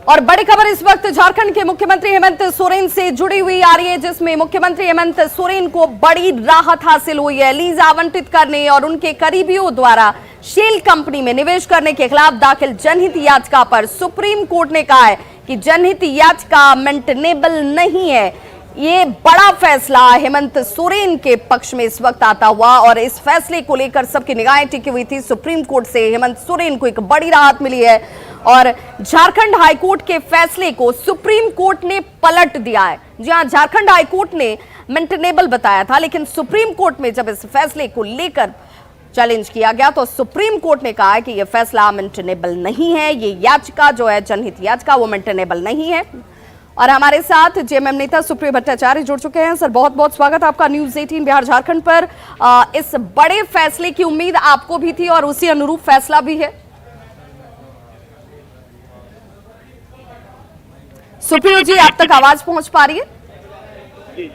और बड़ी खबर इस वक्त झारखंड के मुख्यमंत्री हेमंत सोरेन से जुड़ी हुई आ रही है, जिसमें मुख्यमंत्री हेमंत सोरेन को बड़ी राहत हासिल हुई है। लीज आवंटित करने और उनके करीबियों द्वारा शेल कंपनी में निवेश करने के खिलाफ दाखिल जनहित याचिका पर सुप्रीम कोर्ट ने कहा है कि जनहित याचिका मेंटेनेबल नहीं है। ये बड़ा फैसला हेमंत सोरेन के पक्ष में इस वक्त आता हुआ और इस फैसले को लेकर सबकी निगाहें टिकी हुई थी। सुप्रीम कोर्ट से हेमंत सोरेन को एक बड़ी राहत मिली है और झारखंड हाईकोर्ट के फैसले को सुप्रीम कोर्ट ने पलट दिया है। जी हां, झारखंड हाईकोर्ट ने मेंटेनेबल बताया था, लेकिन सुप्रीम कोर्ट में जब इस फैसले को लेकर चैलेंज किया गया तो सुप्रीम कोर्ट ने कहा है कि यह फैसला मेंटेनेबल नहीं है। ये याचिका जो है जनहित याचिका वो मेंटेनेबल नहीं है। और हमारे साथ जेएमएम नेता सुप्रिय भट्टाचार्य जुड़ चुके हैं। सर, बहुत बहुत स्वागत आपका न्यूज 18 बिहार झारखंड पर। इस बड़े फैसले की उम्मीद आपको भी थी और उसी अनुरूप फैसला भी है। सुप्रिय जी, आप तक आवाज पहुंच पा रही है? जी।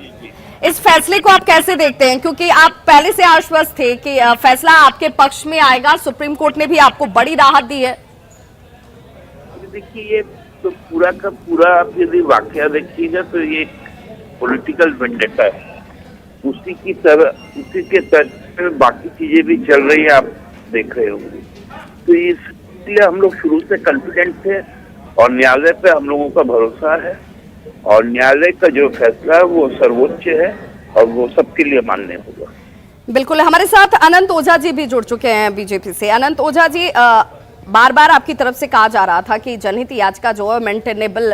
इस फैसले को आप कैसे देखते हैं, क्योंकि आप पहले से आश्वस्त थे कि फैसला आपके पक्ष में आएगा। सुप्रीम कोर्ट ने भी आपको बड़ी राहत दी है। देखिए, ये तो पूरा का पूरा आप यदि वाकया देखिएगा तो ये पॉलिटिकल वेंडेटा है। उसी के तर्ज में बाकी चीजें भी चल रही है, आप देख रहे होंगे। तो इसलिए हम लोग शुरू से कॉन्फिडेंट थे और न्यायालय पे हम लोगों का भरोसा है और न्यायालय का जो फैसला है वो सर्वोच्च है और वो सबके लिए मान्य होगा। बिल्कुल। हमारे साथ अनंत ओझा जी भी जुड़ चुके हैं बीजेपी से। अनंत ओझा जी, बार बार आपकी तरफ से कहा जा रहा था कि जनहित याचिका जो है मेंटेनेबल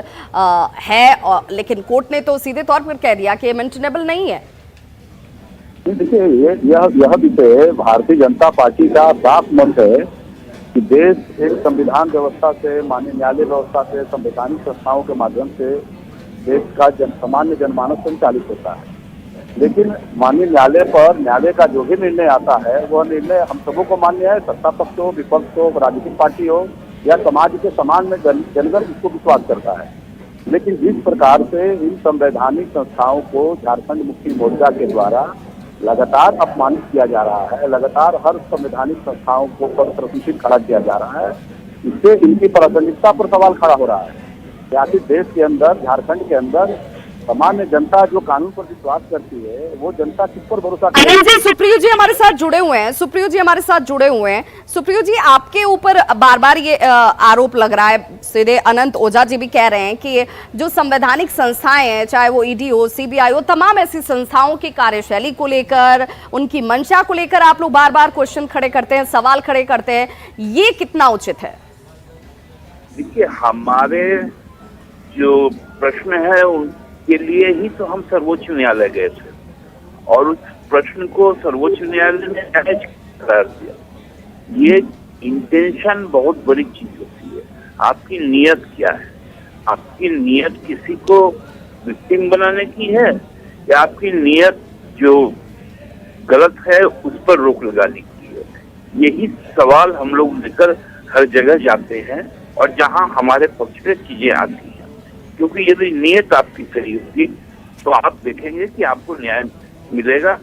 है, लेकिन कोर्ट ने तो सीधे तौर पर कह दिया कि ये मेंटेनेबल नहीं है। देखिए, यह विषय भारतीय जनता पार्टी का साफ मत है कि देश एक संविधान व्यवस्था से, माननीय न्यायालय व्यवस्था से, संवैधानिक संस्थाओं के माध्यम से देश का सामान्य जनमानस संचालित होता है। लेकिन माननीय न्यायालय पर न्यायालय का जो भी निर्णय आता है वह निर्णय हम सबों को मान्य है। सत्ता पक्ष हो, विपक्ष हो, राजनीतिक पार्टी हो या समाज के समान में जनगण इसको विश्वास करता है। लेकिन जिस प्रकार से इन संवैधानिक संस्थाओं को झारखंड मुक्ति मोर्चा के द्वारा लगातार अपमानित किया जा रहा है, लगातार हर संवैधानिक संस्थाओं को प्रदर्शित खड़ा किया जा रहा है, इससे इनकी प्रासंगिकता पर सवाल खड़ा हो रहा है। आखिर देश के अंदर, झारखंड के अंदर सामान्य जनता जो कानून पर विश्वास करती है वो जनता किस पर भरोसा करती है? सुप्रियो जी हमारे साथ जुड़े हुए हैं। सुप्रियो जी, आपके ऊपर बार बार ये आरोप लग रहा है, सीधे अनंत ओझा जी भी कह रहे हैं कि जो संवैधानिक संस्थाएं हैं, चाहे वो ईडी हो, सीबीआई हो, तमाम ऐसी संस्थाओं की कार्यशैली को लेकर, उनकी मंशा को लेकर आप लोग बार बार क्वेश्चन खड़े करते हैं, सवाल खड़े करते हैं। ये कितना उचित है? देखिए, हमारे जो प्रश्न है उनके लिए ही तो हम सर्वोच्च न्यायालय गए थे और उस प्रश्न को सर्वोच्च न्यायालय ने जायज करार दिया। ये इंटेंशन बहुत बड़ी चीज होती है। आपकी नीयत क्या है? आपकी नीयत किसी को विक्टिम बनाने की है या आपकी नीयत जो गलत है उस पर रोक लगाने की है? यही सवाल हम लोग लेकर हर जगह जाते हैं और जहां हमारे पक्ष में चीजें आती हैं। क्योंकि यदि नीयत आपकी सही होगी तो आप देखेंगे कि आपको न्याय मिलेगा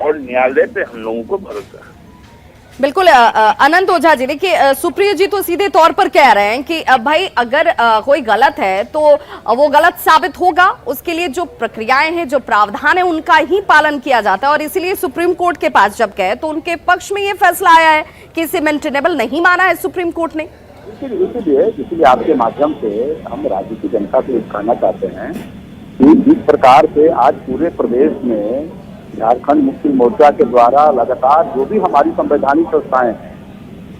और न्यायालय पे हम लोगों को भरोसा है। बिल्कुल। अनंत ओझा जी, देखिए, सुप्रिय जी तो सीधे तौर पर कह रहे हैं कि भाई अगर कोई गलत है तो वो गलत साबित होगा, उसके लिए जो प्रक्रियाएं हैं, जो प्रावधान है, उनका ही पालन किया जाता है। और इसीलिए सुप्रीम कोर्ट के पास जब गए तो उनके पक्ष में ये फैसला आया है कि इसे मेंटेनेबल नहीं माना है सुप्रीम कोर्ट ने। इसीलिए आपके माध्यम से हम राज्य की जनता से कहना चाहते हैं कि जिस प्रकार से आज पूरे प्रदेश में झारखंड मुक्ति मोर्चा के द्वारा लगातार जो भी हमारी संवैधानिक संस्थाएं हैं,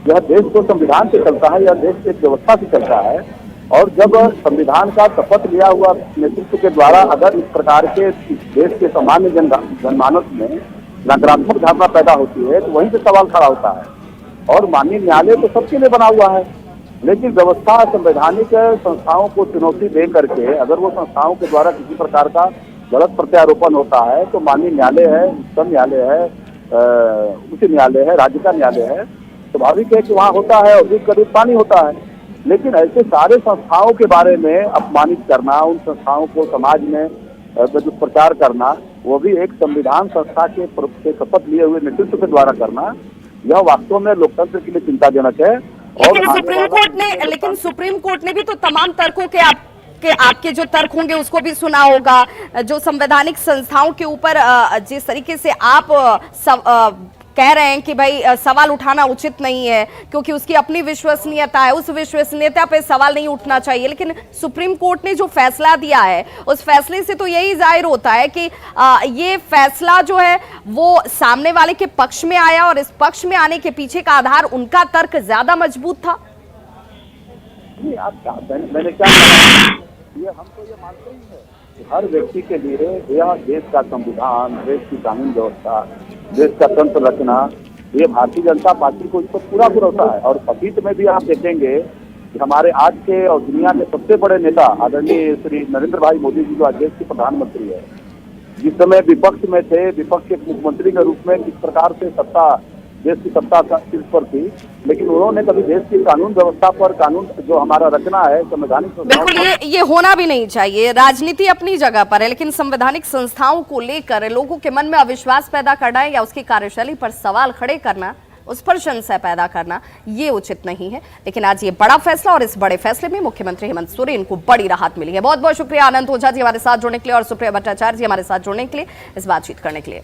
यह देश को संविधान से चलता है, यह देश की व्यवस्था से चलता है। और जब संविधान का शपथ लिया हुआ नेतृत्व के द्वारा अगर इस प्रकार के देश के सामान्य जनमानस में नकारात्मक धारणा पैदा होती है तो वहीं से सवाल खड़ा होता है। और माननीय न्यायालय तो सबके लिए बना हुआ है, लेकिन व्यवस्था संवैधानिक संस्थाओं को चुनौती दे करके अगर वो संस्थाओं के द्वारा किसी प्रकार का गलत प्रत्यारोपण होता है तो माननीय न्यायालय है, उच्चतम न्यायालय है, उच्च न्यायालय है, राज्य का न्यायालय है, स्वाभाविक है कि वहाँ होता है और उसका पानी होता है। लेकिन ऐसे सारे संस्थाओं के बारे में अपमानित करना, उन संस्थाओं को समाज में दुष्प्रचार करना, वो भी एक संविधान संस्था के शपथ लिए हुए नेतृत्व के द्वारा करना, यह वास्तव में लोकतंत्र के लिए चिंताजनक है। लेकिन सुप्रीम कोर्ट ने भी तो तमाम तर्कों के आपके जो तर्क होंगे उसको भी सुना होगा। जो संवैधानिक संस्थाओं के ऊपर जिस तरीके से आप कह रहे हैं कि भाई सवाल उठाना उचित नहीं है क्योंकि उसकी अपनी विश्वसनीयता है, उस विश्वसनीयता पे सवाल नहीं उठना चाहिए, लेकिन सुप्रीम कोर्ट ने जो फैसला दिया है उस फैसले से तो यही जाहिर होता है कि ये फैसला जो है वो सामने वाले के पक्ष में आया और इस पक्ष में आने के पीछे का आधार उनका तर्क ज्यादा मजबूत था। नहीं, आप मैंने क्या कहा, ये हम तो ये मानते ही है कि हर व्यक्ति के लिए यह देश का संविधान, देश की कानून व्यवस्था, देश का तंत्र रचना, ये भारतीय जनता पार्टी को इस पर पूरा भरोसा है। और अतीत में भी आप देखेंगे कि हमारे आज के और दुनिया के सबसे बड़े नेता आदरणीय श्री नरेंद्र भाई मोदी जी जो आज देश के प्रधानमंत्री है, जिस समय विपक्ष में थे, विपक्ष के मुख्यमंत्री के रूप में किस प्रकार से देश की सत्ता शीर्ष पर थी, लेकिन उन्होंने कभी देश की कानून व्यवस्था पर, कानून जो हमारा रचना है संवैधानिक, बिल्कुल ये होना भी नहीं चाहिए। राजनीति अपनी जगह पर है, लेकिन संवैधानिक संस्थाओं को लेकर लोगों के मन में अविश्वास पैदा करना या उसकी कार्यशैली पर सवाल खड़े करना, उस पर संशय पैदा करना, ये उचित नहीं है। लेकिन आज ये बड़ा फैसला और इस बड़े फैसले में मुख्यमंत्री हेमंत सोरेन को बड़ी राहत मिली है। बहुत बहुत शुक्रिया आनंद ओझा जी हमारे साथ जुड़ने के लिए और सुप्रिया भट्टाचार्य जी हमारे साथ जुड़ने के लिए, इस बातचीत करने के लिए।